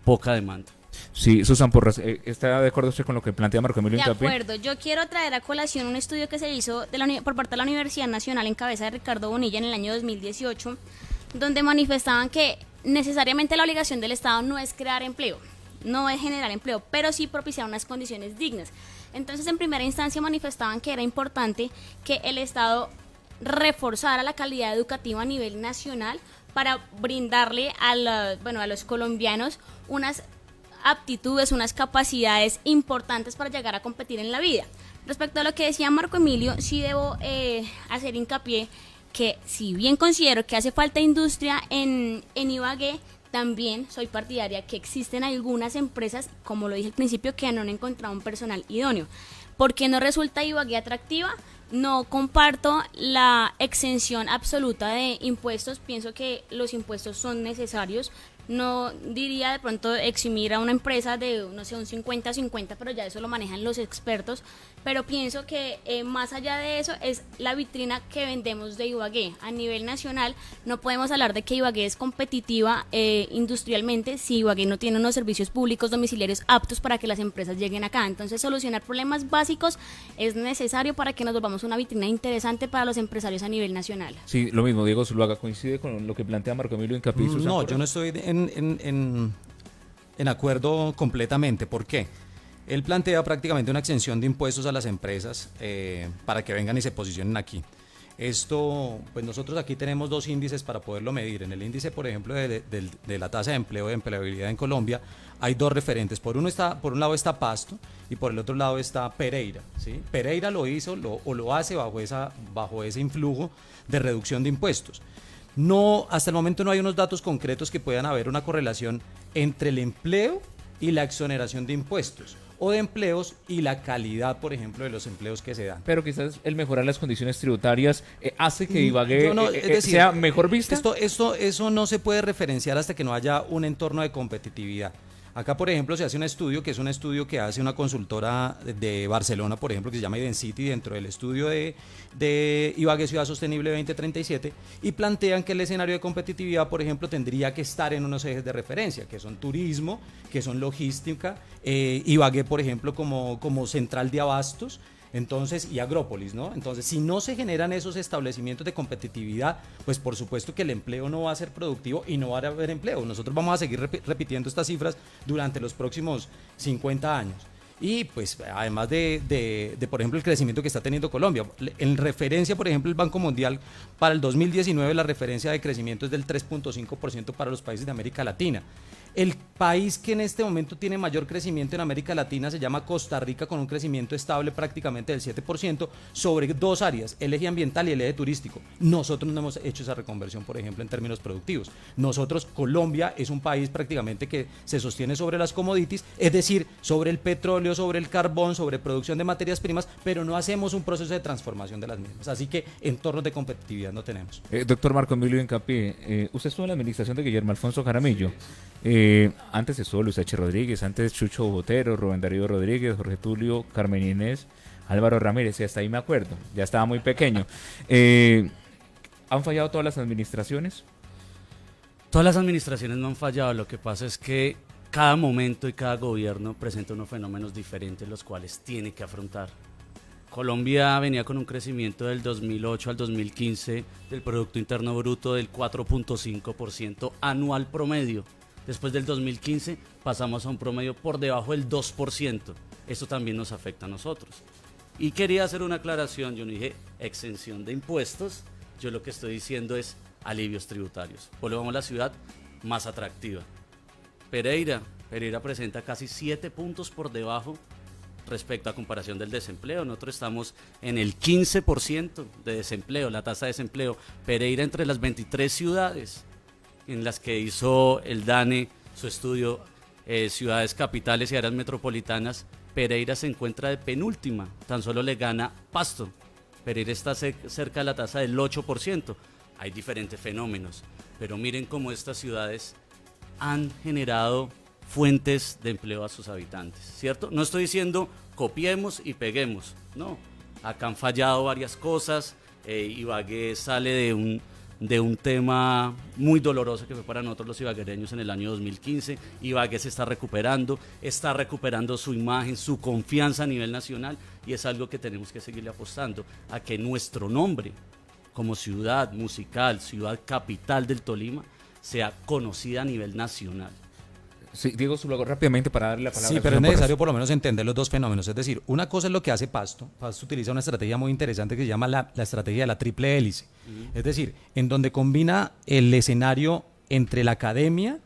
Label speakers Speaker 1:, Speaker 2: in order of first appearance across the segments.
Speaker 1: poca demanda.
Speaker 2: Sí, Susan Porras, ¿está de acuerdo usted con lo que plantea Marco Emilio
Speaker 3: De
Speaker 2: Incapié?
Speaker 3: acuerdo, yo quiero traer a colación un estudio que se hizo por parte de la Universidad Nacional en cabeza de Ricardo Bonilla en el año 2018, donde manifestaban que necesariamente la obligación del Estado no es crear empleo, no es generar empleo, pero sí propiciar unas condiciones dignas. Entonces, en primera instancia manifestaban que era importante que el Estado reforzara la calidad educativa a nivel nacional para brindarle a los colombianos unas aptitudes, unas capacidades importantes para llegar a competir en la vida. Respecto a lo que decía Marco Emilio, sí debo hacer hincapié que si bien considero que hace falta industria en Ibagué, también soy partidaria que existen algunas empresas, como lo dije al principio, que no han encontrado un personal idóneo. ¿Por qué no resulta Ibagué atractiva? No comparto la exención absoluta de impuestos, pienso que los impuestos son necesarios. No diría de pronto eximir a una empresa de, no sé, un 50-50, pero ya eso lo manejan los expertos. Pero pienso que más allá de eso es la vitrina que vendemos de Ibagué. A nivel nacional no podemos hablar de que Ibagué es competitiva industrialmente si Ibagué no tiene unos servicios públicos domiciliarios aptos para que las empresas lleguen acá. Entonces solucionar problemas básicos es necesario para que nos volvamos una vitrina interesante para los empresarios a nivel nacional.
Speaker 2: Sí, lo mismo, Diego Zuluaga, ¿coincide con lo que plantea Marco Emilio Incapié?
Speaker 4: No, yo no estoy en acuerdo completamente. ¿Por qué? Él plantea prácticamente una exención de impuestos a las empresas para que vengan y se posicionen aquí. Esto, pues nosotros aquí tenemos dos índices para poderlo medir. En el índice, por ejemplo, de la tasa de empleo, de empleabilidad en Colombia, hay dos referentes. Por un lado está Pasto y por el otro lado está Pereira, ¿sí? Pereira lo hizo o lo hace bajo ese influjo de reducción de impuestos. No, hasta el momento no hay unos datos concretos que puedan haber una correlación entre el empleo y la exoneración de impuestos, o de empleos y la calidad, por ejemplo, de los empleos que se dan.
Speaker 2: Pero quizás el mejorar las condiciones tributarias hace que Ibagué sea mejor vista.
Speaker 4: Eso no se puede referenciar hasta que no haya un entorno de competitividad. Acá, por ejemplo, se hace un estudio que es un estudio que hace una consultora de Barcelona, por ejemplo, que se llama Identity, dentro del estudio de Ibagué Ciudad Sostenible 2037, y plantean que el escenario de competitividad, por ejemplo, tendría que estar en unos ejes de referencia, que son turismo, que son logística, Ibagué, por ejemplo, como central de abastos, entonces, y Agrópolis, ¿no? Entonces, si no se generan esos establecimientos de competitividad, pues por supuesto que el empleo no va a ser productivo y no va a haber empleo. Nosotros vamos a seguir repitiendo estas cifras durante los próximos 50 años. Y pues además por ejemplo, el crecimiento que está teniendo Colombia. En referencia, por ejemplo, el Banco Mundial para el 2019, la referencia de crecimiento es del 3.5% para los países de América Latina. El país que en este momento tiene mayor crecimiento en América Latina se llama Costa Rica, con un crecimiento estable prácticamente del 7% sobre dos áreas, el eje ambiental y el eje turístico. Nosotros no hemos hecho esa reconversión, por ejemplo, en términos productivos. Nosotros, Colombia, es un país prácticamente que se sostiene sobre las commodities, es decir, sobre el petróleo, sobre el carbón, sobre producción de materias primas, pero no hacemos un proceso de transformación de las mismas. Así que entornos de competitividad no tenemos.
Speaker 2: Doctor Marco Emilio Incapié, usted estuvo en la administración de Guillermo Alfonso Jaramillo. Antes estuvo Luis H. Rodríguez, antes Chucho Botero, Rubén Darío Rodríguez, Jorge Tulio, Carmen Inés, Álvaro Ramírez, y hasta ahí me acuerdo, ya estaba muy pequeño. ¿Han fallado todas las administraciones?
Speaker 1: Todas las administraciones no han fallado, lo que pasa es que cada momento y cada gobierno presenta unos fenómenos diferentes los cuales tiene que afrontar. Colombia venía con un crecimiento del 2008 al 2015 del Producto Interno Bruto del 4.5% anual promedio. Después del 2015 pasamos a un promedio por debajo del 2%. Eso también nos afecta a nosotros. Y quería hacer una aclaración, yo no dije exención de impuestos, yo lo que estoy diciendo es alivios tributarios. Volvamos a la ciudad más atractiva. Pereira presenta casi 7 puntos por debajo respecto a comparación del desempleo. Nosotros estamos en el 15% de desempleo, la tasa de desempleo. Pereira, entre las 23 ciudades en las que hizo el DANE su estudio, ciudades capitales y áreas metropolitanas, Pereira se encuentra de penúltima, tan solo le gana Pasto. Pereira está cerca de la tasa del 8%. Hay diferentes fenómenos, pero miren cómo estas ciudades han generado fuentes de empleo a sus habitantes, ¿cierto? No estoy diciendo copiemos y peguemos, no. Acá han fallado varias cosas. Ibagué sale de de un tema muy doloroso que fue para nosotros los ibaguereños en el año 2015. Ibagué se está recuperando su imagen, su confianza a nivel nacional, y es algo que tenemos que seguirle apostando a que nuestro nombre como ciudad musical, ciudad capital del Tolima, sea conocida a nivel nacional.
Speaker 2: Sí, Diego Zuluaga, rápidamente para darle la palabra.
Speaker 4: Sí, pero es necesario por lo menos entender los dos fenómenos. Es decir, una cosa es lo que hace Pasto. Pasto utiliza una estrategia muy interesante que se llama la estrategia de la triple hélice. Es decir, en donde combina el escenario entre la academia,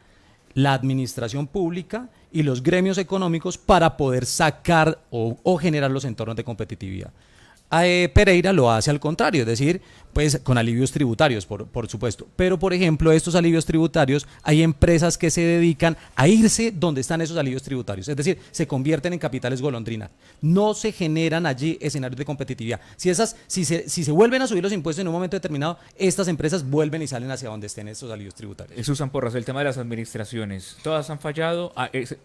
Speaker 4: la administración pública y los gremios económicos para poder sacar o generar los entornos de competitividad. Pereira lo hace al contrario, es decir, pues con alivios tributarios, por supuesto. Pero, por ejemplo, estos alivios tributarios, hay empresas que se dedican a irse donde están esos alivios tributarios, es decir, se convierten en capitales golondrina. No se generan allí escenarios de competitividad. Si se vuelven a subir los impuestos en un momento determinado, estas empresas vuelven y salen hacia donde estén estos alivios tributarios.
Speaker 2: Susan Porras, el tema de las administraciones, todas han fallado.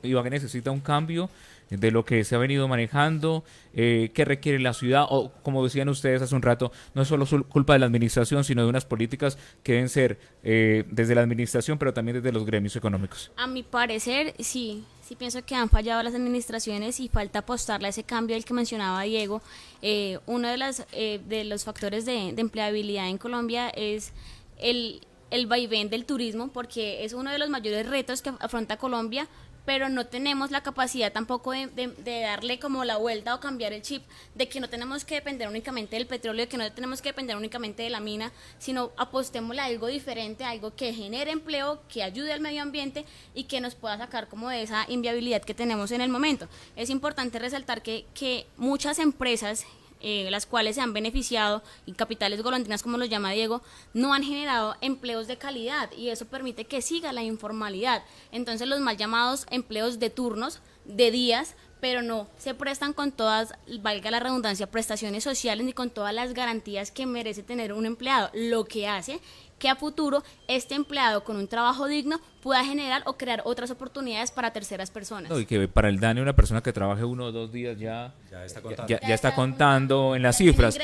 Speaker 2: Ibagué necesita un cambio de lo que se ha venido manejando, qué requiere la ciudad, o como decían ustedes hace un rato, no es solo culpa de la administración, sino de unas políticas que deben ser desde la administración, pero también desde los gremios económicos.
Speaker 3: A mi parecer, sí pienso que han fallado las administraciones y falta apostarle a ese cambio del que mencionaba Diego. Uno de los factores de empleabilidad en Colombia es el vaivén del turismo, porque es uno de los mayores retos que afronta Colombia, pero no tenemos la capacidad tampoco de darle como la vuelta o cambiar el chip de que no tenemos que depender únicamente del petróleo, de que no tenemos que depender únicamente de la mina, sino apostémosle a algo diferente, a algo que genere empleo, que ayude al medio ambiente y que nos pueda sacar como de esa inviabilidad que tenemos en el momento. Es importante resaltar que muchas empresas, las cuales se han beneficiado, y capitales golondrinas como los llama Diego, no han generado empleos de calidad, y eso permite que siga la informalidad. Entonces los mal llamados empleos de turnos, de días, pero no se prestan con todas, valga la redundancia, prestaciones sociales ni con todas las garantías que merece tener un empleado, lo que hace que a futuro este empleado con un trabajo digno pueda generar o crear otras oportunidades para terceras personas.
Speaker 2: No, y que para el DANE una persona que trabaje 1 o 2 días ya está contando en las cifras.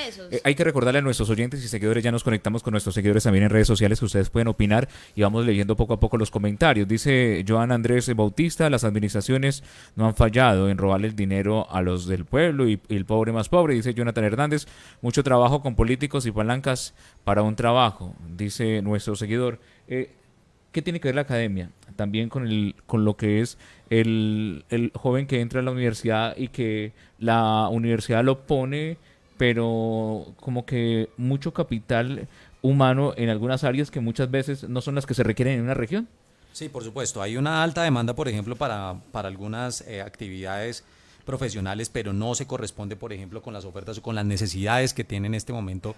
Speaker 2: Hay que recordarle a nuestros oyentes y seguidores, ya nos conectamos con nuestros seguidores también en redes sociales, que ustedes pueden opinar y vamos leyendo poco a poco los comentarios. Dice Joan Andrés Bautista, las administraciones no han fallado en robarle el dinero a los del pueblo y el pobre más pobre. Dice Jonathan Hernández, mucho trabajo con políticos y palancas para un trabajo, dice nuestro seguidor. ¿Qué tiene que ver la academia? También con lo que es el joven que entra a la universidad y que la universidad lo pone, pero como que mucho capital humano en algunas áreas que muchas veces no son las que se requieren en una región.
Speaker 4: Sí, por supuesto. Hay una alta demanda, por ejemplo, para algunas actividades profesionales, pero no se corresponde, por ejemplo, con las ofertas o con las necesidades que tiene en este momento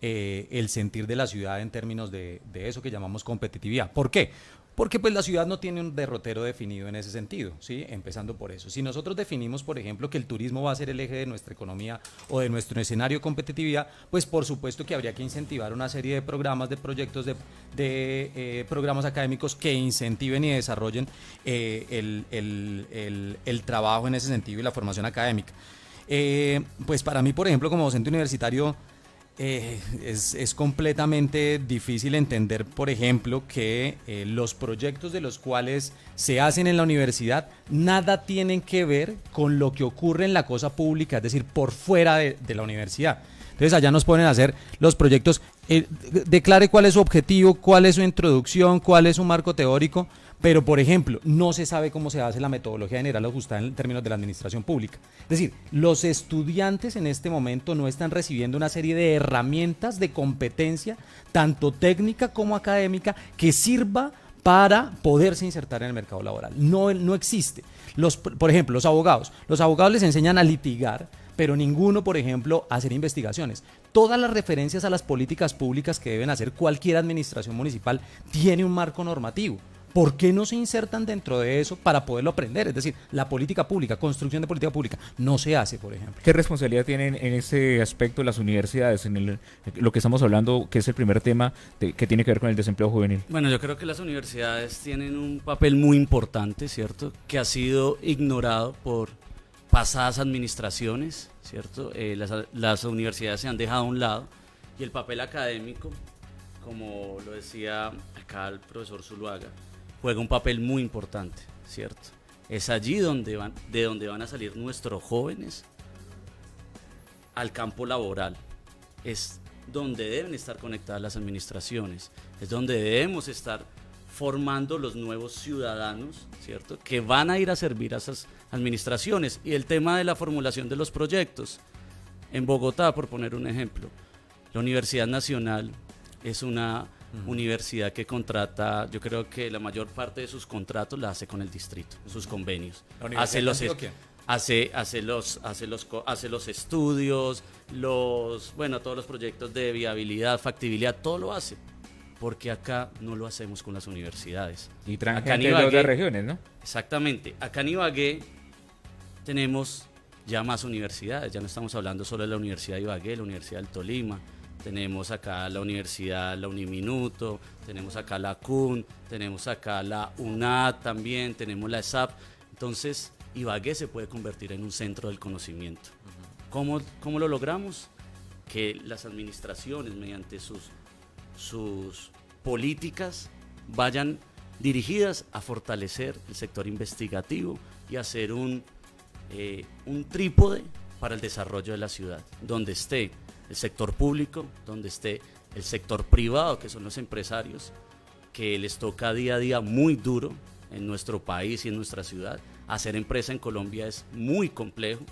Speaker 4: el sentir de la ciudad en términos de eso que llamamos competitividad. ¿Por qué? Porque pues la ciudad no tiene un derrotero definido en ese sentido, ¿sí? Empezando por eso. Si nosotros definimos, por ejemplo, que el turismo va a ser el eje de nuestra economía o de nuestro escenario de competitividad, pues por supuesto que habría que incentivar una serie de programas, de proyectos, de programas académicos que incentiven y desarrollen el trabajo en ese sentido y la formación académica. Pues para mí, por ejemplo, como docente universitario, es completamente difícil entender, por ejemplo, que los proyectos de los cuales se hacen en la universidad nada tienen que ver con lo que ocurre en la cosa pública, es decir, por fuera de la universidad. Entonces allá nos ponen a hacer los proyectos, declare cuál es su objetivo, cuál es su introducción, cuál es su marco teórico, pero por ejemplo, no se sabe cómo se hace la metodología general ajustada en términos de la administración pública. Es decir, los estudiantes en este momento no están recibiendo una serie de herramientas de competencia, tanto técnica como académica, que sirva para poderse insertar en el mercado laboral. No existe. Por ejemplo, los abogados les enseñan a litigar, pero ninguno, por ejemplo, a hacer investigaciones. Todas las referencias a las políticas públicas que deben hacer cualquier administración municipal tiene un marco normativo. ¿Por qué no se insertan dentro de eso para poderlo aprender? Es decir, la política pública, construcción de política pública, no se hace, por ejemplo.
Speaker 2: ¿Qué responsabilidad tienen en ese aspecto las universidades, en lo que estamos hablando, que es el primer tema que tiene que ver con el desempleo juvenil?
Speaker 1: Bueno, yo creo que las universidades tienen un papel muy importante, ¿cierto? Que ha sido ignorado por pasadas administraciones, ¿cierto? Las universidades se han dejado a un lado y el papel académico como lo decía acá el profesor Zuluaga, juega un papel muy importante, ¿cierto? Es allí de donde van a salir nuestros jóvenes al campo laboral. Es donde deben estar conectadas las administraciones, es donde debemos estar formando los nuevos ciudadanos, ¿cierto? Que van a ir a servir a esas administraciones. Y el tema de la formulación de los proyectos. En Bogotá, por poner un ejemplo, la Universidad Nacional es una universidad que contrata, yo creo que la mayor parte de sus contratos la hace con el distrito, sus convenios.
Speaker 4: ¿La Universidad de Antioquia?
Speaker 1: Hace los estudios, todos los proyectos de viabilidad, factibilidad, todo lo hace. Porque acá no lo hacemos con las universidades.
Speaker 2: Y traen
Speaker 1: acá
Speaker 2: gente de otras regiones, ¿no?
Speaker 1: Exactamente. Acá en Ibagué tenemos ya más universidades. Ya no estamos hablando solo de la Universidad de Ibagué, la Universidad del Tolima. Tenemos acá la Universidad, la Uniminuto, tenemos acá la CUN, tenemos acá la UNAD también, tenemos la ESAP. Entonces, Ibagué se puede convertir en un centro del conocimiento. ¿Cómo lo logramos? Que las administraciones, mediante sus políticas, vayan dirigidas a fortalecer el sector investigativo y a ser un trípode para el desarrollo de la ciudad, donde esté el sector público, donde esté el sector privado, que son los empresarios, que les toca día a día muy duro en nuestro país y en nuestra ciudad. Hacer empresa en Colombia es muy complejo,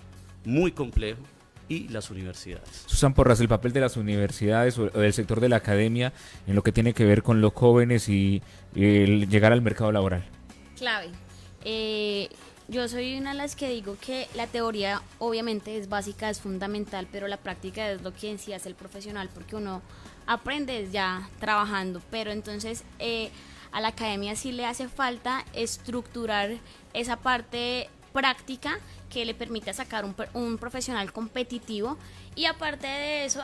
Speaker 1: y las universidades.
Speaker 2: Susan Porras, el papel de las universidades o del sector de la academia en lo que tiene que ver con los jóvenes y el llegar al mercado laboral.
Speaker 3: Clave. Yo soy una de las que digo que la teoría obviamente es básica, es fundamental, pero la práctica es lo que en sí hace el profesional, porque uno aprende ya trabajando, pero entonces a la academia sí le hace falta estructurar esa parte práctica que le permita sacar un profesional competitivo, y aparte de eso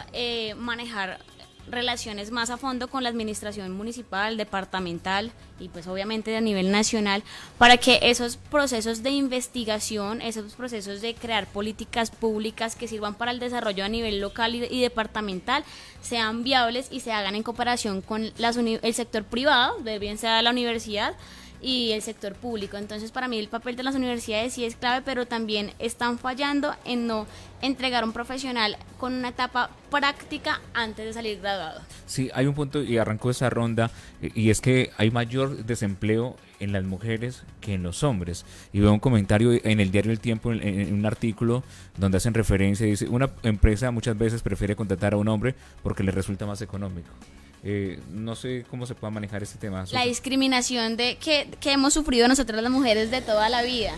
Speaker 3: manejar relaciones más a fondo con la administración municipal, departamental y pues obviamente a nivel nacional, para que esos procesos de investigación, esos procesos de crear políticas públicas que sirvan para el desarrollo a nivel local y departamental sean viables y se hagan en cooperación con el sector privado, bien sea la universidad y el sector público. Entonces, para mí el papel de las universidades sí es clave, pero también están fallando en no entregar un profesional con una etapa práctica antes de salir graduado.
Speaker 2: Sí, hay un punto, y arrancó esa ronda, y es que hay mayor desempleo en las mujeres que en los hombres. Y veo un comentario en el diario El Tiempo, en un artículo donde hacen referencia, dice: una empresa muchas veces prefiere contratar a un hombre porque le resulta más económico. No sé cómo se pueda manejar este tema.
Speaker 3: La discriminación que hemos sufrido nosotras las mujeres de toda la vida.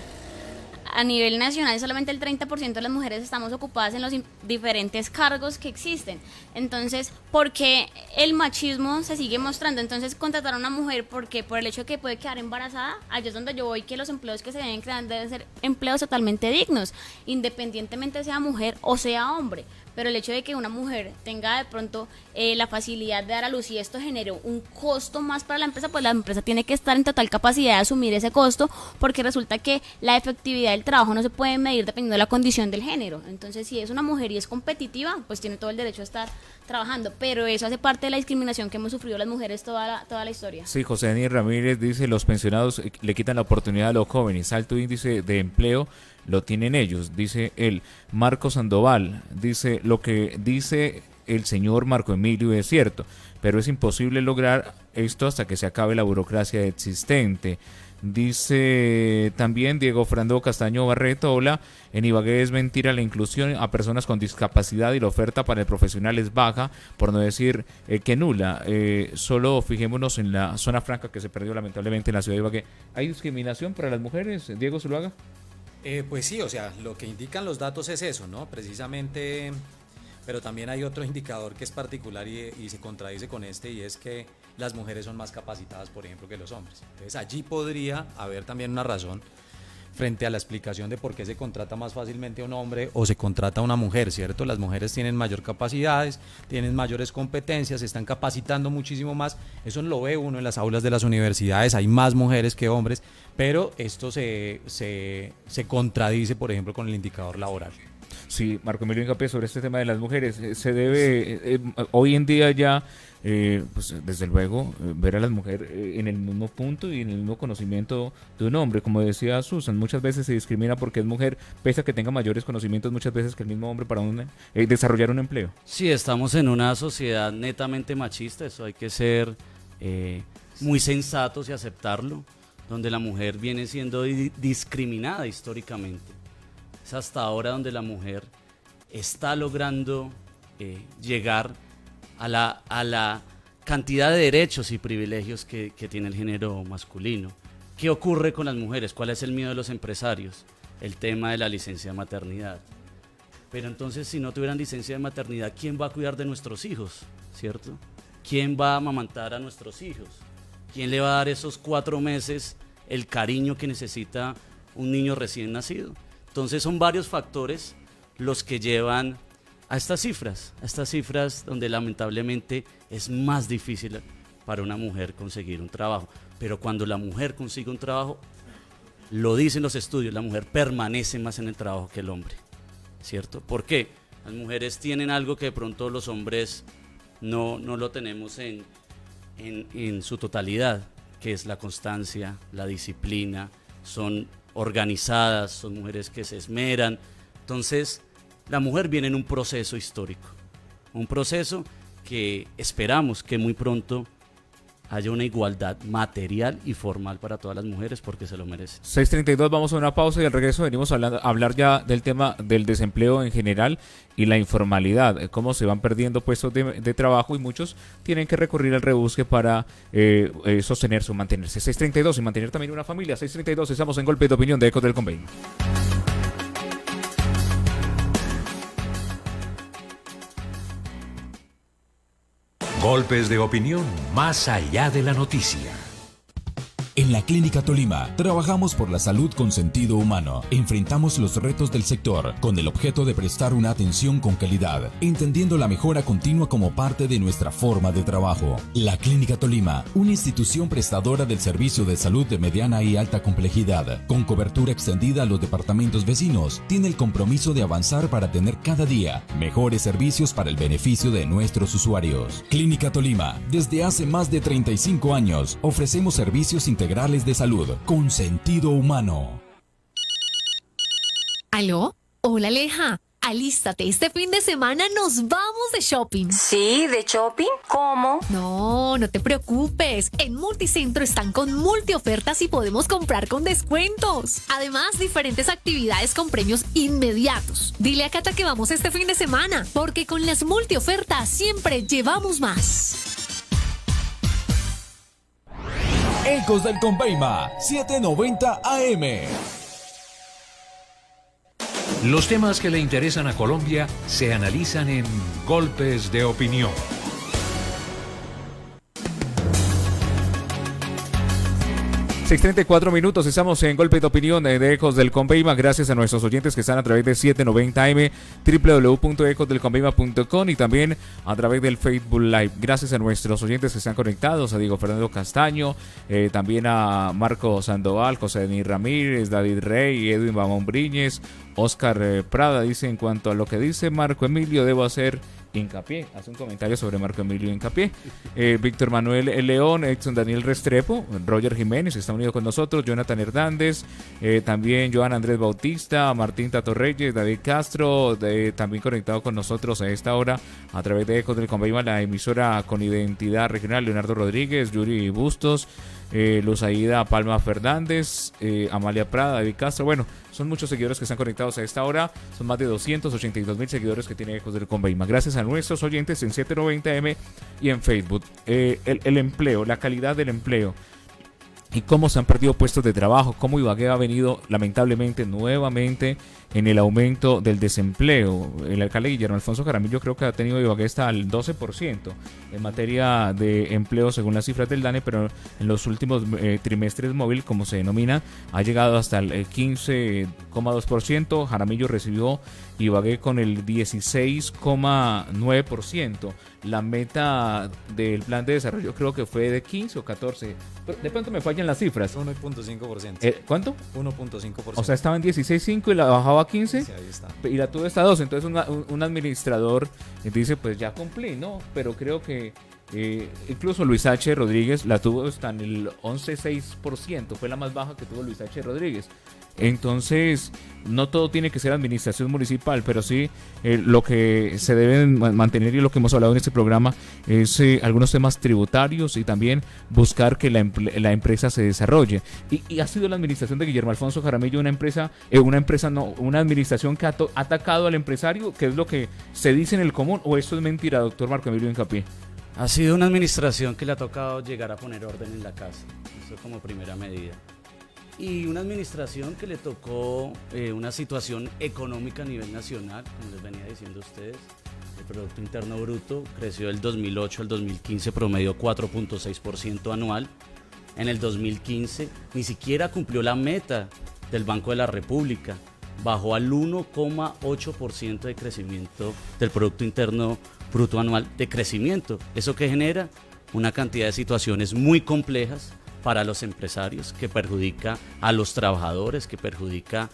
Speaker 3: A nivel nacional, solamente el 30% de las mujeres estamos ocupadas en los diferentes cargos que existen. Entonces, ¿por qué el machismo se sigue mostrando? Entonces, contratar a una mujer, porque por el hecho de que puede quedar embarazada, allá es donde yo voy, que los empleos que se deben crear deben ser empleos totalmente dignos, independientemente sea mujer o sea hombre. Pero el hecho de que una mujer tenga de pronto la facilidad de dar a luz y esto generó un costo más para la empresa, pues la empresa tiene que estar en total capacidad de asumir ese costo, porque resulta que la efectividad del trabajo no se puede medir dependiendo de la condición del género. Entonces, si es una mujer y es competitiva, pues tiene todo el derecho a estar trabajando, pero eso hace parte de la discriminación que hemos sufrido las mujeres toda la historia.
Speaker 2: Sí, José Daniel Ramírez dice: los pensionados le quitan la oportunidad a los jóvenes, alto índice de empleo lo tienen ellos, dice él. Marco Sandoval dice: lo que dice el señor Marco Emilio es cierto, pero es imposible lograr esto hasta que se acabe la burocracia existente. Dice también Diego Frando Castaño Barreto: hola, en Ibagué es mentira la inclusión a personas con discapacidad y la oferta para el profesional es baja, por no decir que nula. Solo fijémonos en la zona franca que se perdió lamentablemente en la ciudad de Ibagué. ¿Hay discriminación para las mujeres, Diego Zuluaga?
Speaker 4: Pues sí, o sea, lo que indican los datos es eso, ¿no? Precisamente, pero también hay otro indicador que es particular y se contradice con este, y es que las mujeres son más capacitadas, por ejemplo, que los hombres. Entonces allí podría haber también una razón frente a la explicación de por qué se contrata más fácilmente a un hombre o se contrata a una mujer, ¿cierto? Las mujeres tienen mayor capacidades, tienen mayores competencias, se están capacitando muchísimo más. Eso lo ve uno en las aulas de las universidades, hay más mujeres que hombres, pero esto se contradice, por ejemplo, con el indicador laboral.
Speaker 2: Sí, Marco Emilio hincapié sobre este tema de las mujeres. Se debe, hoy en día ya, pues desde luego, ver a las mujeres en el mismo punto y en el mismo conocimiento de un hombre. Como decía Susan, muchas veces se discrimina porque es mujer, pese a que tenga mayores conocimientos muchas veces que el mismo hombre para desarrollar un empleo.
Speaker 1: Sí, estamos en una sociedad netamente machista, eso hay que ser muy sensatos y aceptarlo, donde la mujer viene siendo discriminada históricamente. Es hasta ahora donde la mujer está logrando llegar a la cantidad de derechos y privilegios que tiene el género masculino. ¿Qué ocurre con las mujeres? ¿Cuál es el miedo de los empresarios? El tema de la licencia de maternidad. Pero entonces, si no tuvieran licencia de maternidad, ¿quién va a cuidar de nuestros hijos? ¿Cierto? ¿Quién va a amamantar a nuestros hijos? ¿Quién le va a dar esos 4 meses el cariño que necesita un niño recién nacido? Entonces son varios factores los que llevan a estas cifras donde lamentablemente es más difícil para una mujer conseguir un trabajo. Pero cuando la mujer consigue un trabajo, lo dicen los estudios, la mujer permanece más en el trabajo que el hombre, ¿cierto? ¿Por qué? Las mujeres tienen algo que de pronto los hombres no lo tenemos en su totalidad, que es la constancia, la disciplina, son organizadas, son mujeres que se esmeran. Entonces, la mujer viene en un proceso histórico, un proceso que esperamos que muy pronto haya una igualdad material y formal para todas las mujeres porque se lo merecen.
Speaker 2: 6:32, vamos a una pausa y al regreso venimos a hablar ya del tema del desempleo en general y la informalidad, cómo se van perdiendo puestos de trabajo y muchos tienen que recurrir al rebusque para sostenerse o mantenerse. 6:32 y mantener también una familia. 6:32, estamos en Golpe de Opinión de Ecos del Convenio.
Speaker 5: Golpes de opinión más allá de la noticia.
Speaker 6: En la Clínica Tolima, trabajamos por la salud con sentido humano. Enfrentamos los retos del sector con el objeto de prestar una atención con calidad, entendiendo la mejora continua como parte de nuestra forma de trabajo. La Clínica Tolima, una institución prestadora del servicio de salud de mediana y alta complejidad, con cobertura extendida a los departamentos vecinos, tiene el compromiso de avanzar para tener cada día mejores servicios para el beneficio de nuestros usuarios. Clínica Tolima, desde hace más de 35 años, ofrecemos servicios integrales de salud con sentido humano.
Speaker 7: ¿Aló? Hola, Aleja. Alístate, este fin de semana nos vamos de shopping.
Speaker 8: ¿Sí? ¿De shopping? ¿Cómo?
Speaker 7: No te preocupes. En Multicentro están con multiofertas y podemos comprar con descuentos. Además, diferentes actividades con premios inmediatos. Dile a Cata que vamos este fin de semana, porque con las multiofertas siempre llevamos más.
Speaker 6: Ecos del Conveima, 790 AM.
Speaker 5: Los temas que le interesan a Colombia se analizan en Golpes de Opinión.
Speaker 2: 6:34, estamos en Golpe de Opinión de Ecos del Conveima, gracias a nuestros oyentes que están a través de 790am, www.ecosdelconveima.com y también a través del Facebook Live. Gracias a nuestros oyentes que están conectados, a Diego Fernando Castaño, también a Marco Sandoval, José Denis Ramírez, David Rey, Edwin Bamón Briñez, Oscar Prada. Dice: en cuanto a lo que dice Marco Emilio, debo hacer hincapié, hace un comentario sobre Marco Emilio Hincapié. Víctor Manuel León, Edson Daniel Restrepo, Roger Jiménez está unido con nosotros, Jonathan Hernández, también Joan Andrés Bautista, Martín Tato Reyes, David Castro, también conectado con nosotros a esta hora a través de Ecos del Conveima, la emisora con identidad regional, Leonardo Rodríguez, Yuri Bustos, Luz Aida Palma Fernández, Amalia Prada, David Castro. Bueno, son muchos seguidores que están conectados a esta hora. Son más de 282,000 seguidores que tiene Ecos del Conveima. Gracias a nuestros oyentes en 790M y en Facebook. El empleo, la calidad del empleo y cómo se han perdido puestos de trabajo, cómo Ibagué ha venido lamentablemente nuevamente en el aumento del desempleo. El alcalde Guillermo Alfonso Jaramillo creo que ha tenido Ibagué hasta el 12% en materia de empleo según las cifras del DANE, pero en los últimos trimestres móvil, como se denomina, ha llegado hasta el 15,2%. Jaramillo recibió Ibagué con el 16,9%. La meta del plan de desarrollo creo que fue de 15 o 14. De pronto me fallan las cifras.
Speaker 4: 1.5%.
Speaker 2: ¿Cuánto?
Speaker 4: 1.5%.
Speaker 2: O sea, estaba en 16,5 y la bajaba pagaba 15
Speaker 4: Sí, ahí está.
Speaker 2: y la tuve hasta 12. Entonces un administrador dice, pues ya cumplí, ¿no? Pero creo que incluso Luis H. Rodríguez la tuvo hasta en el 11,6%, fue la más baja que tuvo Luis H. Rodríguez. Entonces, no todo tiene que ser administración municipal, pero sí lo que se deben mantener y lo que hemos hablado en este programa es algunos temas tributarios y también buscar que la empresa se desarrolle. Y ha sido la administración de Guillermo Alfonso Jaramillo una administración que ha atacado al empresario, que es lo que se dice en el común, ¿o esto es mentira, doctor Marco Emilio Hincapié?
Speaker 1: Ha sido una administración que le ha tocado llegar a poner orden en la casa, eso como primera medida. Y una administración que le tocó una situación económica a nivel nacional, como les venía diciendo a ustedes. El Producto Interno Bruto creció del 2008 al 2015 promedio 4.6% anual. En el 2015 ni siquiera cumplió la meta del Banco de la República, bajó al 1,8% de crecimiento del Producto Interno Bruto anual de crecimiento. ¿Eso qué genera? Una cantidad de situaciones muy complejas para los empresarios, que perjudica a los trabajadores, que perjudica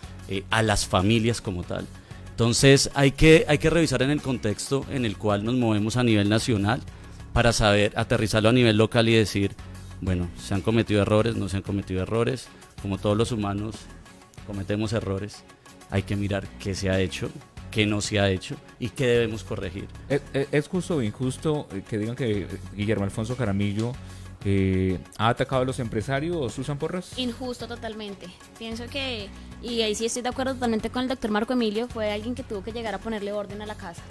Speaker 1: a las familias como tal. Entonces hay que revisar en el contexto en el cual nos movemos a nivel nacional para saber aterrizarlo a nivel local y decir, bueno, se han cometido errores, no se han cometido errores, como todos los humanos cometemos errores, hay que mirar qué se ha hecho, qué no se ha hecho y qué debemos corregir.
Speaker 2: ¿Es justo o injusto que digan que Guillermo Alfonso Jaramillo ha atacado a los empresarios, Susan Porras?
Speaker 3: Injusto totalmente. Pienso que, y ahí sí estoy de acuerdo totalmente con el doctor Marco Emilio, fue alguien que tuvo que llegar a ponerle orden a la casa.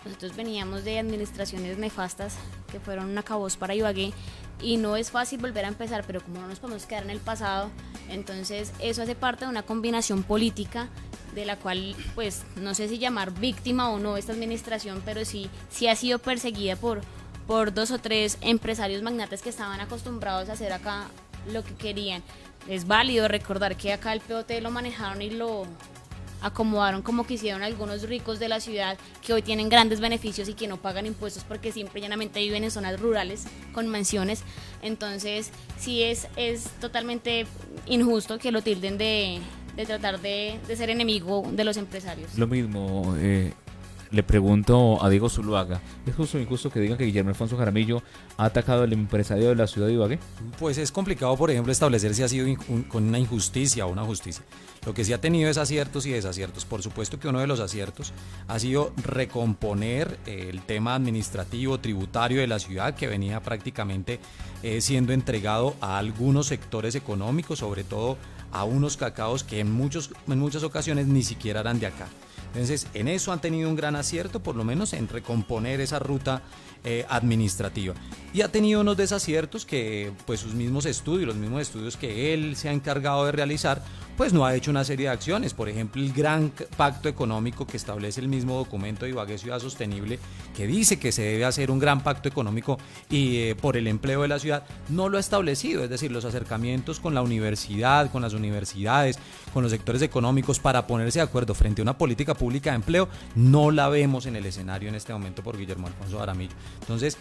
Speaker 3: Nosotros veníamos de administraciones nefastas que fueron un acabose para Ibagué y no es fácil volver a empezar, pero como no nos podemos quedar en el pasado, entonces eso hace parte de una combinación política de la cual, pues, no sé si llamar víctima o no esta administración, pero sí ha sido perseguida por 2 o 3 empresarios magnates que estaban acostumbrados a hacer acá lo que querían. Es válido recordar que acá el POT lo manejaron y lo acomodaron como quisieron algunos ricos de la ciudad que hoy tienen grandes beneficios y que no pagan impuestos porque simple y llanamente viven en zonas rurales con mansiones. Entonces sí es totalmente injusto que lo tilden de tratar de ser enemigo de los empresarios.
Speaker 2: Lo mismo, le pregunto a Diego Zuluaga, ¿es justo o injusto que digan que Guillermo Alfonso Jaramillo ha atacado al empresario de la ciudad de Ibagué?
Speaker 4: Pues es complicado, por ejemplo, establecer si ha sido con una injusticia o una justicia. Lo que sí ha tenido es aciertos y desaciertos. Por supuesto que uno de los aciertos ha sido recomponer el tema administrativo, tributario de la ciudad, que venía prácticamente siendo entregado a algunos sectores económicos, sobre todo a unos cacaos que en muchas ocasiones ni siquiera eran de acá. Entonces, en eso han tenido un gran acierto, por lo menos en recomponer esa ruta administrativa. Y ha tenido unos desaciertos que, pues, los mismos estudios que él se ha encargado de realizar, pues no ha hecho una serie de acciones. Por ejemplo, el gran pacto económico que establece el mismo documento de Ibagué Ciudad Sostenible, que dice que se debe hacer un gran pacto económico y por el empleo de la ciudad, no lo ha establecido. Es decir, los acercamientos con la universidad, con las universidades, con los sectores económicos para ponerse de acuerdo frente a una política pública de empleo, no la vemos en el escenario en este momento por Guillermo Alfonso Jaramillo. Entonces,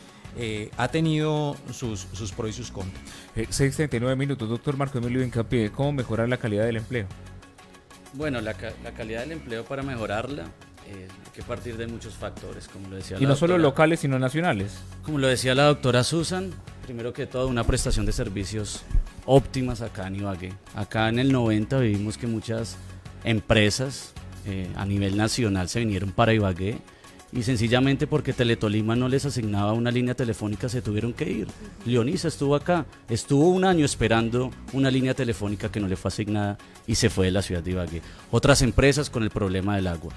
Speaker 4: ha tenido sus pros y sus contras.
Speaker 2: 6:39 minutos, doctor Marco Emilio Hincapié, ¿cómo mejorar la calidad del empleo?
Speaker 1: Bueno, la calidad del empleo, para mejorarla hay que partir de muchos factores, como lo decía
Speaker 2: Y no solo locales, sino nacionales.
Speaker 1: Como lo decía la doctora Susan, primero que todo una prestación de servicios óptimas acá en Ibagué. Acá en el 90 vivimos que muchas empresas a nivel nacional se vinieron para Ibagué y sencillamente porque Teletolima no les asignaba una línea telefónica se tuvieron que ir. Leonisa estuvo acá, estuvo un año esperando una línea telefónica que no le fue asignada y se fue de la ciudad de Ibagué. Otras empresas con el problema del agua.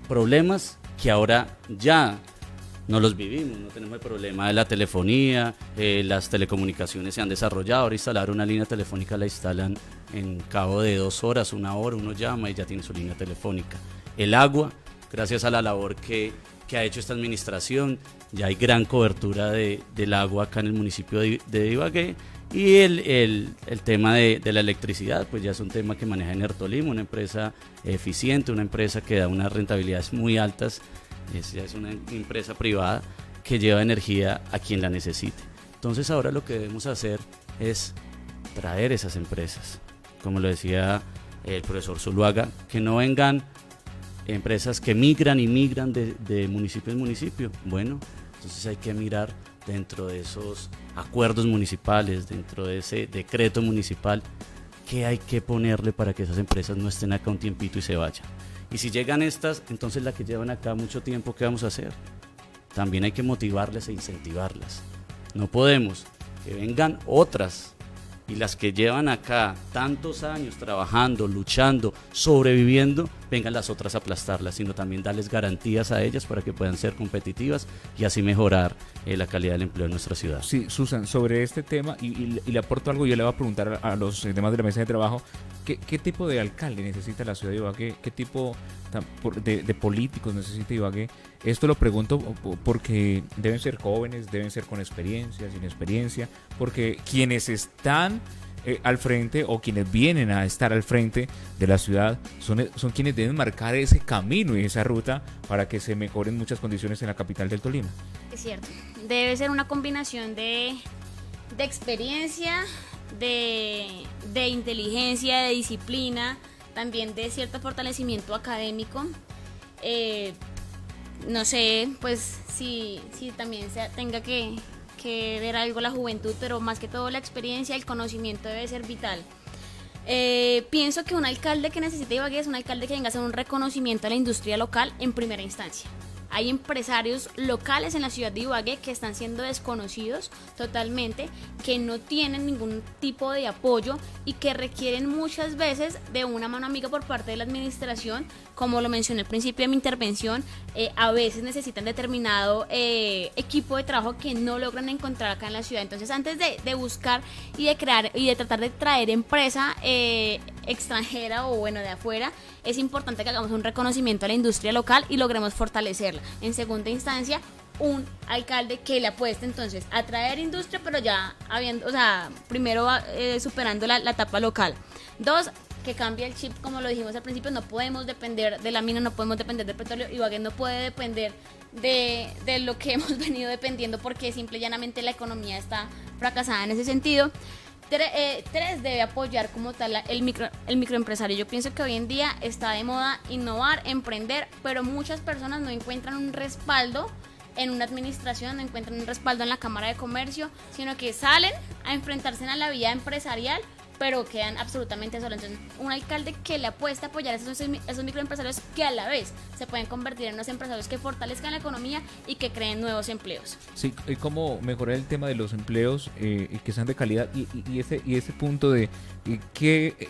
Speaker 1: Problemas que ahora ya no los vivimos, no tenemos el problema de la telefonía, las telecomunicaciones se han desarrollado, ahora instalar una línea telefónica la instalan en cabo de 2 horas, 1 hora, uno llama y ya tiene su línea telefónica. El agua, gracias a la labor que ha hecho esta administración, ya hay gran cobertura del agua acá en el municipio de Ibagué. Y el tema de la electricidad, pues ya es un tema que maneja Enertolima, una empresa eficiente, una empresa que da unas rentabilidades muy altas, ya es una empresa privada que lleva energía a quien la necesite. Entonces ahora lo que debemos hacer es traer esas empresas. Como lo decía el profesor Zuluaga, que no vengan empresas que migran y migran de municipio en municipio. Bueno, entonces hay que mirar dentro de esos acuerdos municipales, dentro de ese decreto municipal, qué hay que ponerle para que esas empresas no estén acá un tiempito y se vayan. Y si llegan estas, entonces las que llevan acá mucho tiempo, ¿qué vamos a hacer? También hay que motivarlas e incentivarlas. No podemos que vengan otras y las que llevan acá tantos años trabajando, luchando, sobreviviendo, vengan las otras a aplastarlas, sino también darles garantías a ellas para que puedan ser competitivas y así mejorar la calidad del empleo en nuestra ciudad.
Speaker 2: Sí, Susan, sobre este tema, y le aporto algo, yo le voy a preguntar a los demás de la mesa de trabajo, ¿qué tipo de alcalde necesita la ciudad de Ibagué? ¿Qué tipo de políticos necesita Ibagué? Esto lo pregunto porque deben ser jóvenes, deben ser con experiencia, sin experiencia, porque quienes están al frente o quienes vienen a estar al frente de la ciudad son quienes deben marcar ese camino y esa ruta para que se mejoren muchas condiciones en la capital del Tolima.
Speaker 3: Es cierto, debe ser una combinación de experiencia, de inteligencia, de disciplina, también de cierto fortalecimiento académico. No sé, pues si también tenga que ver algo la juventud, pero más que todo la experiencia, el conocimiento debe ser vital. Pienso que un alcalde que necesita Ibagué es un alcalde que venga a hacer un reconocimiento a la industria local en primera instancia. Hay empresarios locales en la ciudad de Ibagué que están siendo desconocidos totalmente, que no tienen ningún tipo de apoyo y que requieren muchas veces de una mano amiga por parte de la administración. Como lo mencioné al principio de mi intervención, a veces necesitan determinado equipo de trabajo que no logran encontrar acá en la ciudad. Entonces, antes de buscar y de crear y de tratar de traer empresa extranjera o bueno de afuera, es importante que hagamos un reconocimiento a la industria local y logremos fortalecerla. En segunda instancia, un alcalde que le apueste entonces a traer industria, pero ya habiendo, o sea, primero superando la etapa local. Dos, que cambie el chip, como lo dijimos al principio, no podemos depender de la mina, no podemos depender del petróleo. Ibagué no puede depender de lo que hemos venido dependiendo porque simple y llanamente la economía está fracasada en ese sentido. Tres, debe apoyar como tal el microempresario. Yo pienso que hoy en día está de moda innovar, emprender, pero muchas personas no encuentran un respaldo en una administración, no encuentran un respaldo en la Cámara de Comercio, sino que salen a enfrentarse a la vida empresarial, pero quedan absolutamente solos. Entonces, un alcalde que le apuesta a apoyar a esos microempresarios que a la vez se pueden convertir en unos empresarios que fortalezcan la economía y que creen nuevos empleos.
Speaker 2: Sí, cómo mejorar el tema de los empleos y que sean de calidad y ese punto de qué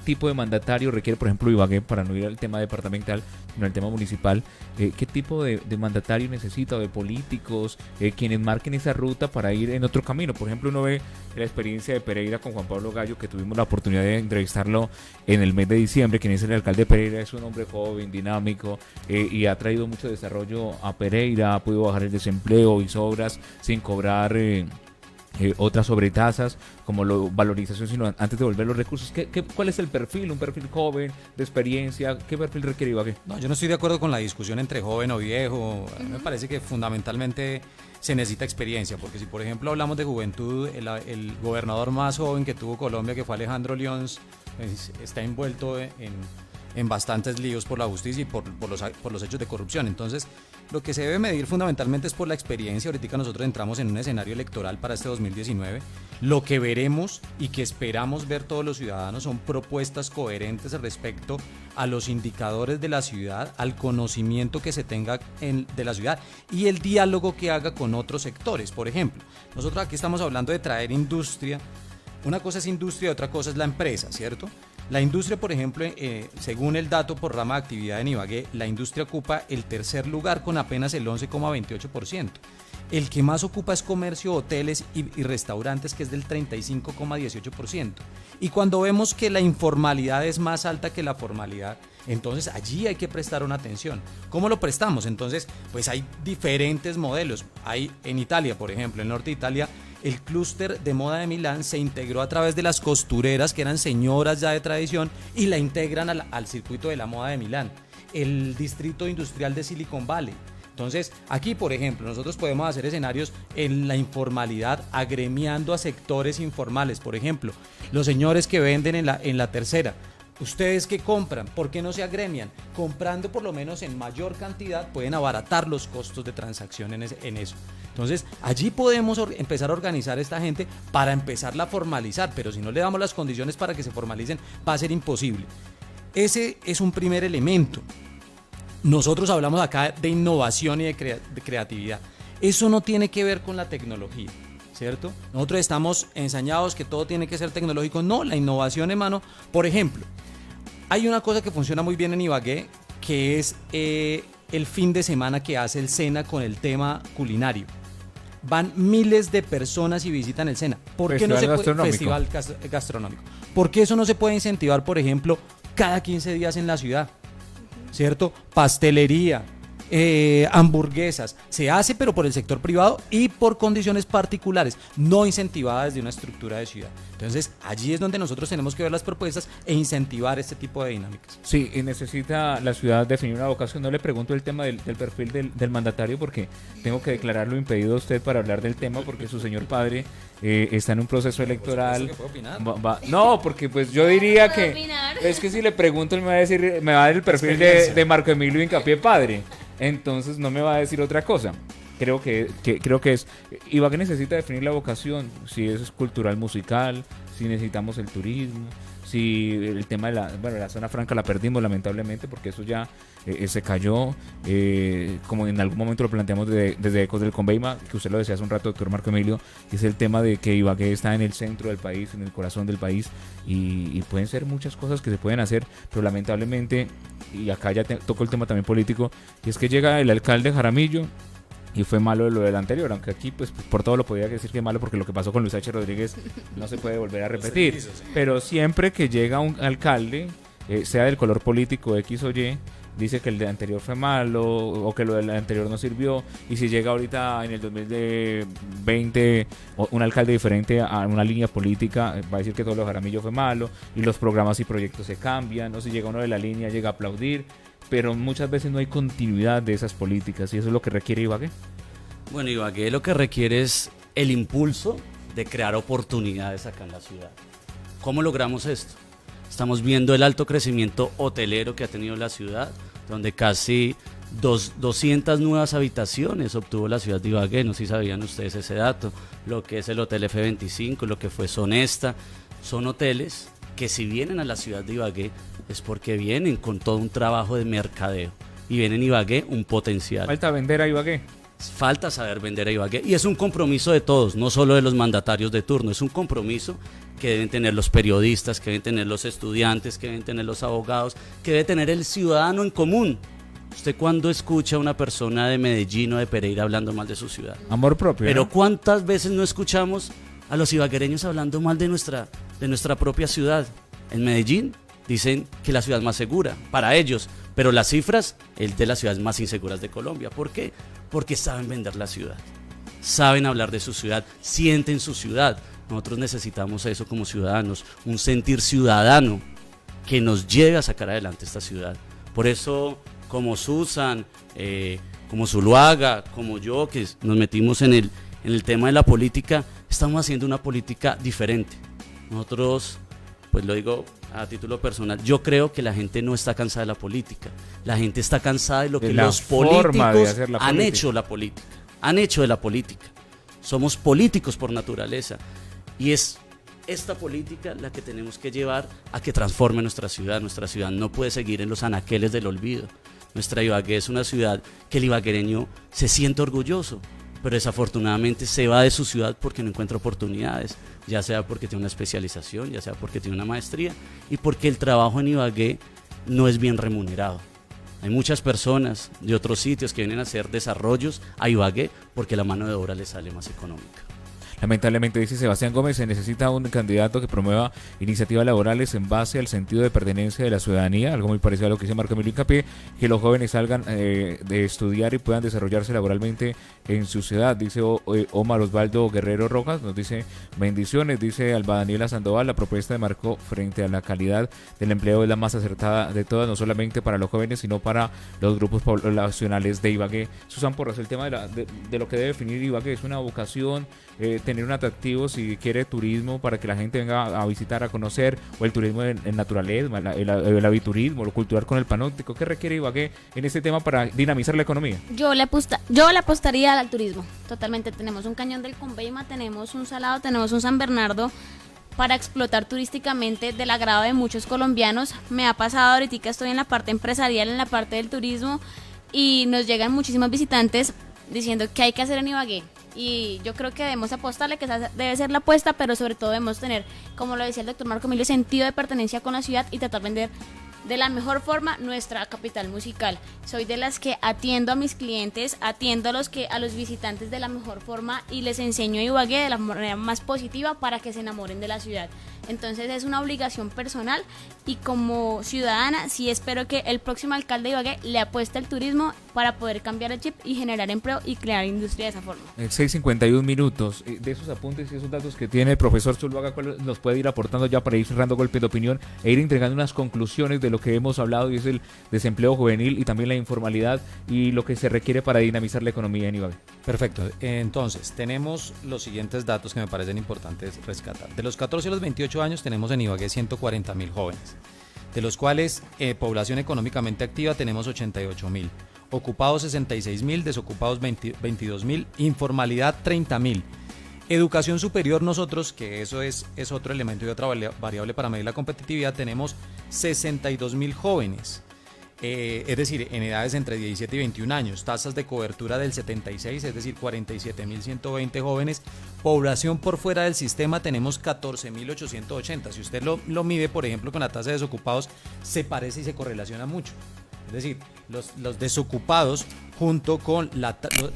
Speaker 2: tipo de mandatario requiere, por ejemplo, Ibagué, para no ir al tema departamental, sino al tema municipal, qué tipo de mandatario necesita o de políticos, quienes marquen esa ruta para ir en otro camino. Por ejemplo, uno ve la experiencia de Pereira con Juan Pablo Gallo, que tuvimos la oportunidad de entrevistarlo en el mes de diciembre. Quien es el alcalde de Pereira es un hombre joven, dinámico, y ha traído mucho desarrollo a Pereira, ha podido bajar el desempleo, hizo obras sin cobrar otras sobretasas, como valorización, sino antes de devolver los recursos. ¿Cuál es el perfil? ¿Un perfil joven, de experiencia? ¿Qué perfil requiere Ibagué?
Speaker 4: No, yo no estoy de acuerdo con la discusión entre joven o viejo. A mí me parece que fundamentalmente se necesita experiencia, porque si por ejemplo hablamos de juventud, el gobernador más joven que tuvo Colombia, que fue Alejandro Lyons, está envuelto en bastantes líos por la justicia y por los hechos de corrupción. Entonces, lo que se debe medir fundamentalmente es por la experiencia. Ahorita nosotros entramos en un escenario electoral para este 2019. Lo que veremos y que esperamos ver todos los ciudadanos son propuestas coherentes respecto a los indicadores de la ciudad, al conocimiento que se tenga de la ciudad y el diálogo que haga con otros sectores. Por ejemplo, nosotros aquí estamos hablando de traer industria. Una cosa es industria y otra cosa es la empresa, ¿cierto? La industria, por ejemplo, según el dato por rama de actividad en Ibagué, la industria ocupa el tercer lugar con apenas el 11,28%. El que más ocupa es comercio, hoteles y restaurantes, que es del 35,18%. Y cuando vemos que la informalidad es más alta que la formalidad, entonces allí hay que prestar una atención. ¿Cómo lo prestamos? Entonces, pues hay diferentes modelos. Hay en Italia, por ejemplo, en el norte de Italia, el clúster de moda de Milán se integró a través de las costureras, que eran señoras ya de tradición, y la integran al circuito de la moda de Milán. El distrito industrial de Silicon Valley. Entonces, aquí, por ejemplo, nosotros podemos hacer escenarios en la informalidad, agremiando a sectores informales. Por ejemplo, los señores que venden en la tercera. ¿Ustedes qué compran? ¿Por qué no se agremian? Comprando por lo menos en mayor cantidad pueden abaratar los costos de transacción en eso. Entonces, allí podemos empezar a organizar a esta gente para empezarla a formalizar, pero si no le damos las condiciones para que se formalicen, va a ser imposible. Ese es un primer elemento. Nosotros hablamos acá de innovación y de creatividad. Eso no tiene que ver con la tecnología, ¿cierto? Nosotros estamos ensañados que todo tiene que ser tecnológico. No, la innovación, hermano. Por ejemplo, hay una cosa que funciona muy bien en Ibagué, que es el fin de semana que hace el SENA con el tema culinario. Van miles de personas y visitan el SENA. ¿Por qué no se puede? Festival gastronómico. ¿Por qué eso no se puede incentivar, por ejemplo, cada 15 días en la ciudad? ¿Cierto? Pastelería, hamburguesas, se hace pero por el sector privado y por condiciones particulares, no incentivadas desde una estructura de ciudad. Entonces allí es donde nosotros tenemos que ver las propuestas e incentivar este tipo de dinámicas.
Speaker 2: Sí, y necesita la ciudad definir una vocación. No le pregunto el tema del perfil del mandatario porque tengo que declararlo impedido a usted para hablar del tema porque su señor padre está en un proceso electoral.
Speaker 4: ¿Puedo opinar?
Speaker 2: No, porque pues yo diría
Speaker 3: ¿Puedo
Speaker 2: que
Speaker 3: opinar?
Speaker 2: es que si le pregunto él me va a decir, me va a dar el perfil de Marco Emilio Hincapié padre. Entonces no me va a decir otra cosa. Creo que es Ibagué necesita definir la vocación, si es cultural musical, si necesitamos el turismo, si el tema de la zona franca la perdimos lamentablemente porque eso ya se cayó, como en algún momento lo planteamos desde Ecos del Conveima, que usted lo decía hace un rato, doctor Marco Emilio, que es el tema de que Ibagué está en el centro del país, en el corazón del país, y pueden ser muchas cosas que se pueden hacer, pero lamentablemente, y acá ya toco el tema también político, y es que llega el alcalde Jaramillo, y fue malo lo del anterior, aunque aquí pues por todo lo podía decir que es malo porque lo que pasó con Luis H. Rodríguez no se puede volver a repetir, pero siempre que llega un alcalde, sea del color político X o Y, dice que el de anterior fue malo o que lo del anterior no sirvió, y si llega ahorita en el 2020 un alcalde diferente a una línea política, va a decir que todo lo de Jaramillo fue malo y los programas y proyectos se cambian, o si llega uno de la línea llega a aplaudir, pero muchas veces no hay continuidad de esas políticas y eso es lo que requiere Ibagué.
Speaker 1: Bueno, Ibagué lo que requiere es el impulso de crear oportunidades acá en la ciudad. ¿Cómo logramos esto? Estamos viendo el alto crecimiento hotelero que ha tenido la ciudad, donde casi 200 nuevas habitaciones obtuvo la ciudad de Ibagué. No sé si sabían ustedes ese dato. Lo que es el Hotel F25, lo que fue Sonesta, son hoteles que si vienen a la ciudad de Ibagué es porque vienen con todo un trabajo de mercadeo y vienen a Ibagué un potencial.
Speaker 2: Falta vender a Ibagué.
Speaker 1: Falta saber vender a Ibagué y es un compromiso de todos, no solo de los mandatarios de turno, es un compromiso que deben tener los periodistas, que deben tener los estudiantes, que deben tener los abogados, que debe tener el ciudadano en común. ¿Usted cuándo escucha a una persona de Medellín o de Pereira hablando mal de su ciudad?
Speaker 2: Amor propio.
Speaker 1: Pero
Speaker 2: ¿no?
Speaker 1: ¿cuántas veces no escuchamos a los ibaguereños hablando mal de nuestra propia ciudad? En Medellín dicen que la ciudad es más segura para ellos, pero las cifras es de las ciudades más inseguras de Colombia. ¿Por qué? Porque saben vender la ciudad, saben hablar de su ciudad, sienten su ciudad. Nosotros necesitamos eso como ciudadanos, un sentir ciudadano que nos lleve a sacar adelante esta ciudad. Por eso, como Susan, como Zuluaga, como yo, que nos metimos en el tema de la política, estamos haciendo una política diferente. Nosotros, pues lo digo a título personal, yo creo que la gente no está cansada de la política, la gente está cansada de lo que los políticos han hecho la política, han hecho de la política. Somos políticos por naturaleza y es esta política la que tenemos que llevar a que transforme nuestra ciudad. Nuestra ciudad no puede seguir en los anaqueles del olvido. Nuestra Ibagué es una ciudad que el ibaguereño se siente orgulloso, pero desafortunadamente se va de su ciudad porque no encuentra oportunidades, ya sea porque tiene una especialización, ya sea porque tiene una maestría y porque el trabajo en Ibagué no es bien remunerado. Hay muchas personas de otros sitios que vienen a hacer desarrollos a Ibagué porque la mano de obra les sale más económica.
Speaker 2: Lamentablemente, dice Sebastián Gómez, se necesita un candidato que promueva iniciativas laborales en base al sentido de pertenencia de la ciudadanía, algo muy parecido a lo que dice Marco Emilio Hincapié, que los jóvenes salgan de estudiar y puedan desarrollarse laboralmente en su ciudad. Dice Omar Osvaldo Guerrero Rojas, nos dice bendiciones, dice Alba Daniela Sandoval, la propuesta de Marco frente a la calidad del empleo es la más acertada de todas, no solamente para los jóvenes, sino para los grupos poblacionales de Ibagué. Susan Porras, el tema de lo que debe definir Ibagué es una vocación, tener un atractivo si quiere turismo para que la gente venga a visitar, a conocer, o el turismo en naturaleza, el aviturismo, lo cultural con el panóptico? ¿Qué requiere Ibagué en este tema para dinamizar la economía?
Speaker 3: Yo le apostaría al turismo, totalmente. Tenemos un cañón del Conveima, tenemos un Salado, tenemos un San Bernardo para explotar turísticamente del agrado de muchos colombianos. Me ha pasado ahorita, estoy en la parte empresarial, en la parte del turismo, y nos llegan muchísimos visitantes diciendo que hay que hacer en Ibagué. Y yo creo que debemos apostarle, que esa debe ser la apuesta, pero sobre todo debemos tener, como lo decía el doctor Marco Emilio, sentido de pertenencia con la ciudad y tratar de vender de la mejor forma nuestra capital musical. Soy de las que atiendo a mis clientes, atiendo a los visitantes de la mejor forma y les enseño Ibagué de la manera más positiva para que se enamoren de la ciudad. Entonces es una obligación personal, y como ciudadana sí espero que el próximo alcalde de Ibagué le apueste al turismo para poder cambiar el chip y generar empleo y crear industria de esa forma.
Speaker 2: 6:51 minutos. De esos apuntes y esos datos que tiene el profesor Zuluaga, ¿cuál nos puede ir aportando ya para ir cerrando Golpe de Opinión e ir entregando unas conclusiones de lo que hemos hablado, y es el desempleo juvenil y también la informalidad y lo que se requiere para dinamizar la economía en Ibagué?
Speaker 4: Perfecto. Entonces, tenemos los siguientes datos que me parecen importantes rescatar. De los 14 a los 28 años tenemos en Ibagué 140.000 jóvenes, de los cuales población económicamente activa tenemos 88.000, ocupados 66.000, desocupados 22.000, informalidad 30.000. Educación superior nosotros, que eso es otro elemento y otra variable para medir la competitividad, tenemos 62.000 jóvenes. Es decir, en edades entre 17 y 21 años, tasas de cobertura del 76, es decir, 47.120 jóvenes. Población por fuera del sistema tenemos 14.880. Si usted lo mide, por ejemplo, con la tasa de desocupados, se parece y se correlaciona mucho. Es decir, los desocupados junto con la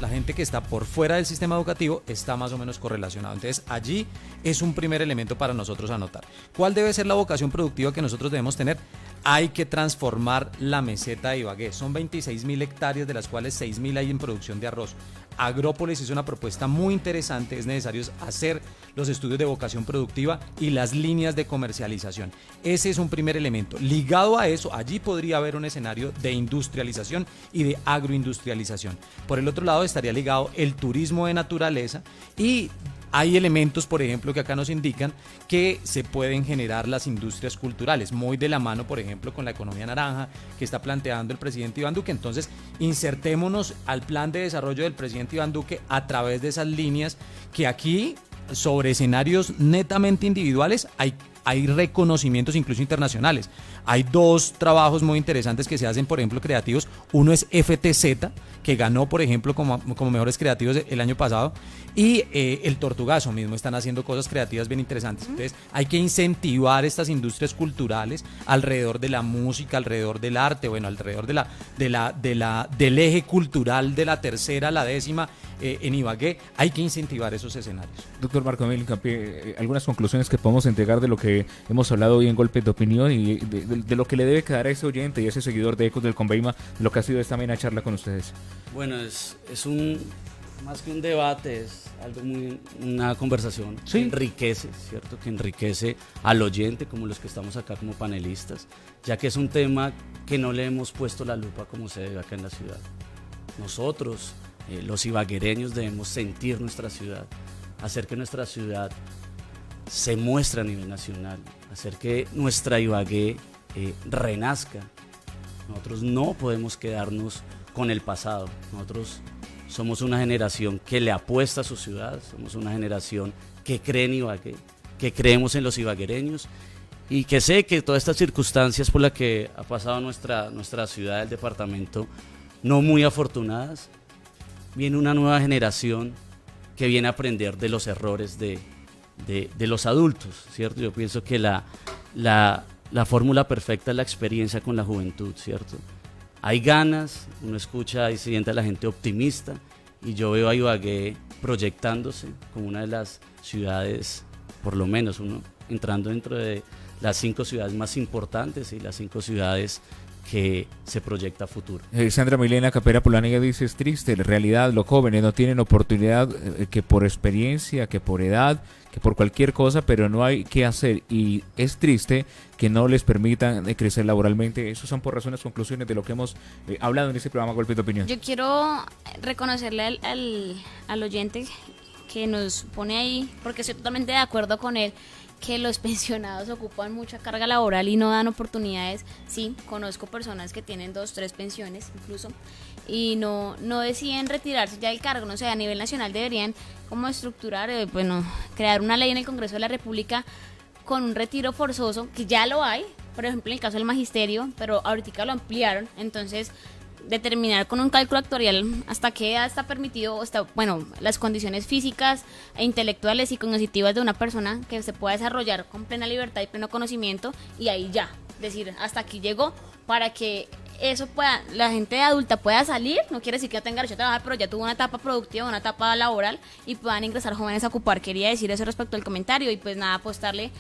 Speaker 4: gente que está por fuera del sistema educativo está más o menos correlacionado. Entonces allí es un primer elemento para nosotros anotar. ¿Cuál debe ser la vocación productiva que nosotros debemos tener? Hay que transformar la meseta de Ibagué. Son 26.000 hectáreas, de las cuales 6.000 hay en producción de arroz. Agrópolis hizo una propuesta muy interesante. Es necesario hacer los estudios de vocación productiva y las líneas de comercialización. Ese es un primer elemento. Ligado a eso, allí podría haber un escenario de industrialización y de agroindustrialización. Por el otro lado estaría ligado el turismo de naturaleza, y hay elementos, por ejemplo, que acá nos indican que se pueden generar las industrias culturales, muy de la mano, por ejemplo, con la economía naranja que está planteando el presidente Iván Duque. Entonces, insertémonos al plan de desarrollo del presidente Iván Duque a través de esas líneas, que aquí, sobre escenarios netamente individuales, hay reconocimientos incluso internacionales. Hay dos trabajos muy interesantes que se hacen, por ejemplo, creativos. Uno es FTZ, que ganó, por ejemplo, como mejores creativos el año pasado, y el Tortugazo mismo están haciendo cosas creativas bien interesantes. Entonces hay que incentivar estas industrias culturales alrededor de la música, alrededor del arte, bueno, alrededor del eje cultural de la tercera a la décima en Ibagué. Hay que incentivar esos escenarios.
Speaker 2: Doctor Marco Emilio Campí, algunas conclusiones que podemos entregar de lo que hemos hablado hoy en Golpe de Opinión, y de lo que le debe quedar a ese oyente y a ese seguidor de Ecos del Conveima, de lo que ha sido esta amena charla con ustedes.
Speaker 1: Bueno, es más que un debate, es algo una conversación que enriquece, ¿cierto? Que enriquece al oyente, como los que estamos acá como panelistas, ya que es un tema que no le hemos puesto la lupa como se debe acá en la ciudad. Nosotros, los ibaguereños, debemos sentir nuestra ciudad, hacer que nuestra ciudad se muestre a nivel nacional, hacer que nuestra Ibagué renazca. Nosotros no podemos quedarnos con el pasado. Nosotros somos una generación que le apuesta a su ciudad, somos una generación que cree en Ibagué, que creemos en los ibaguereños, y que sé que todas estas circunstancias por las que ha pasado nuestra ciudad, el departamento, no muy afortunadas, viene una nueva generación que viene a aprender de los errores de los adultos, ¿cierto? Yo pienso que la fórmula perfecta es la experiencia con la juventud, ¿cierto? Hay ganas, uno escucha y siente a la gente optimista, y yo veo a Ibagué proyectándose como una de las ciudades, por lo menos uno entrando dentro de las 5 ciudades más importantes y las 5 ciudades que se proyecta a futuro.
Speaker 2: Sandra Milena Capera Polaniga dice: es triste, en realidad los jóvenes no tienen oportunidad, que por experiencia, que por edad, que por cualquier cosa, pero no hay qué hacer, y es triste que no les permitan crecer laboralmente. Esas son por razones, conclusiones de lo que hemos hablado en este programa Golpe de Opinión.
Speaker 3: Yo quiero reconocerle al oyente que nos pone ahí, porque estoy totalmente de acuerdo con él, que los pensionados ocupan mucha carga laboral y no dan oportunidades. Sí, conozco personas que tienen 2, 3 pensiones incluso y no deciden retirarse ya del cargo. No sé, a nivel nacional deberían como estructurar, crear una ley en el Congreso de la República con un retiro forzoso, que ya lo hay, por ejemplo en el caso del magisterio, pero ahorita lo ampliaron, entonces determinar con un cálculo actuarial hasta qué edad está permitido, las condiciones físicas e intelectuales y cognitivas de una persona que se pueda desarrollar con plena libertad y pleno conocimiento, y ahí ya, decir, hasta aquí llegó, para que eso pueda, la gente adulta pueda salir, no quiere decir que ya tenga derecho a trabajar, pero ya tuvo una etapa productiva, una etapa laboral, y puedan ingresar jóvenes a ocupar. Quería decir eso respecto al comentario, y pues nada, apostarle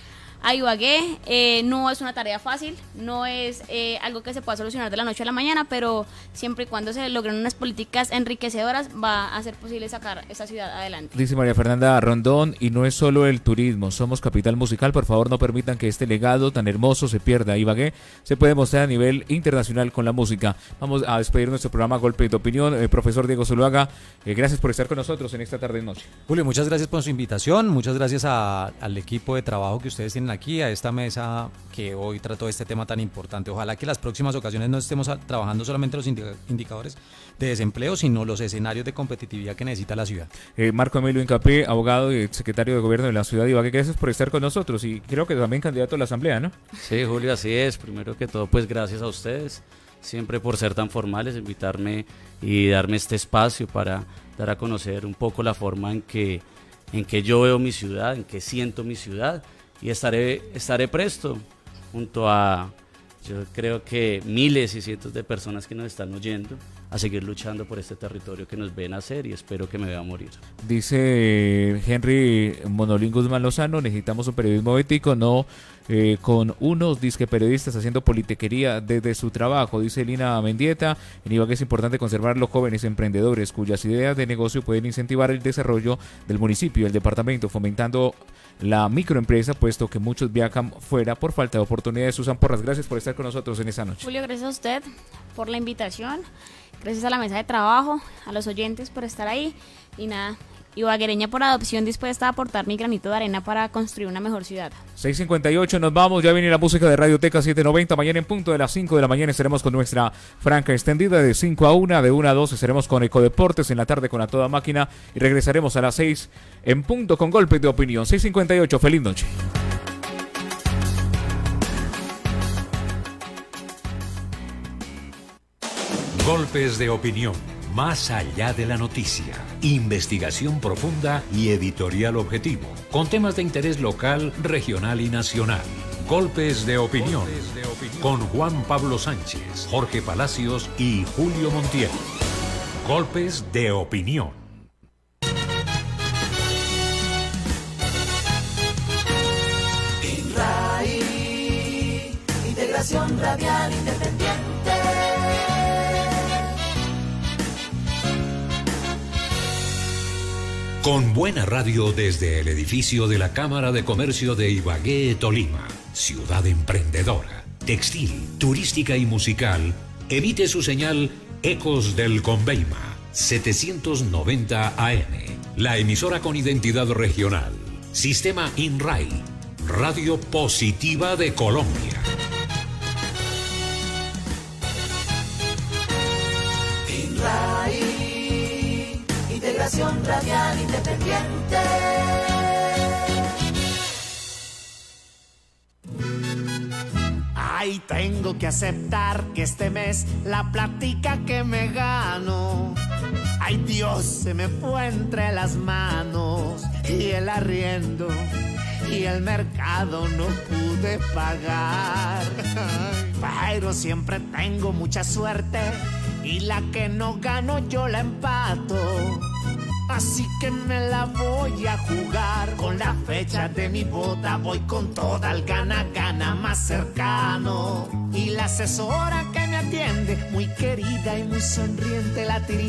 Speaker 3: a Ibagué. No es una tarea fácil, no es algo que se pueda solucionar de la noche a la mañana, pero siempre y cuando se logren unas políticas enriquecedoras va a ser posible sacar esta ciudad adelante.
Speaker 2: Dice María Fernanda Rondón, y no es solo el turismo, somos capital musical, por favor no permitan que este legado tan hermoso se pierda. Ibagué se puede mostrar a nivel internacional con la música. Vamos a despedir nuestro programa Golpe de Opinión. Profesor Diego Zuluaga, gracias por estar con nosotros en esta tarde y noche.
Speaker 4: Julio, muchas gracias por su invitación, muchas gracias al equipo de trabajo que ustedes tienen aquí, a esta mesa que hoy trató este tema tan importante. Ojalá que las próximas ocasiones no estemos trabajando solamente los indicadores de desempleo, sino los escenarios de competitividad que necesita la ciudad.
Speaker 2: Marco Emilio Incapé, abogado y secretario de Gobierno de la ciudad de Ibagué, gracias por estar con nosotros, y creo que también candidato a la Asamblea, ¿no?
Speaker 1: Sí, Julio, así es. Primero que todo, pues gracias a ustedes, siempre por ser tan formales, invitarme y darme este espacio para dar a conocer un poco la forma en que yo veo mi ciudad, en que siento mi ciudad, y estaré presto junto a, yo creo que miles y cientos de personas que nos están oyendo, a seguir luchando por este territorio que nos ven hacer, y espero que me vea morir.
Speaker 2: Dice Henry Monolín Guzmán Lozano, necesitamos un periodismo ético, no con unos disque periodistas haciendo politiquería desde su trabajo. Dice Lina Mendieta, en Ibagué es importante conservar los jóvenes emprendedores cuyas ideas de negocio pueden incentivar el desarrollo del municipio y el departamento, fomentando la microempresa, puesto que muchos viajan fuera por falta de oportunidades. Susan Porras, gracias por estar con nosotros en esta noche.
Speaker 3: Julio, gracias a usted por la invitación, gracias a la mesa de trabajo, a los oyentes por estar ahí, y nada, ibaguereña por adopción, dispuesta a aportar mi granito de arena para construir una mejor ciudad.
Speaker 2: 6:58, nos vamos, ya viene la música de Radioteca 790, mañana en punto de las 5 de la mañana estaremos con nuestra franca extendida de 5 a 1, de 1 a 2 estaremos con Ecodeportes, en la tarde con A Toda Máquina, y regresaremos a las 6 en punto con Golpe de Opinión. 6:58, feliz noche.
Speaker 5: Golpes de opinión, más allá de la noticia. Investigación profunda y editorial objetivo, con temas de interés local, regional y nacional. Golpes de opinión, con Juan Pablo Sánchez, Jorge Palacios y Julio Montiel. Golpes de opinión.
Speaker 9: Integración Radial Independiente.
Speaker 5: Con buena radio desde el edificio de la Cámara de Comercio de Ibagué, Tolima. Ciudad emprendedora, textil, turística y musical. Emite su señal Ecos del Conveima, 790 AM. La emisora con identidad regional. Sistema INRAI, Radio Positiva de Colombia.
Speaker 9: INRAI, Integración Radial Independiente.
Speaker 10: Ay, tengo que aceptar que este mes la plática que me gano, ay Dios, se me fue entre las manos, y el arriendo y el mercado no pude pagar. Pero siempre tengo mucha suerte, y la que no gano yo la empato. Así que me la voy a jugar, con la fecha de mi boda voy con toda el gana-gana más cercano. Y la asesora que me atiende, muy querida y muy sonriente, la tirita.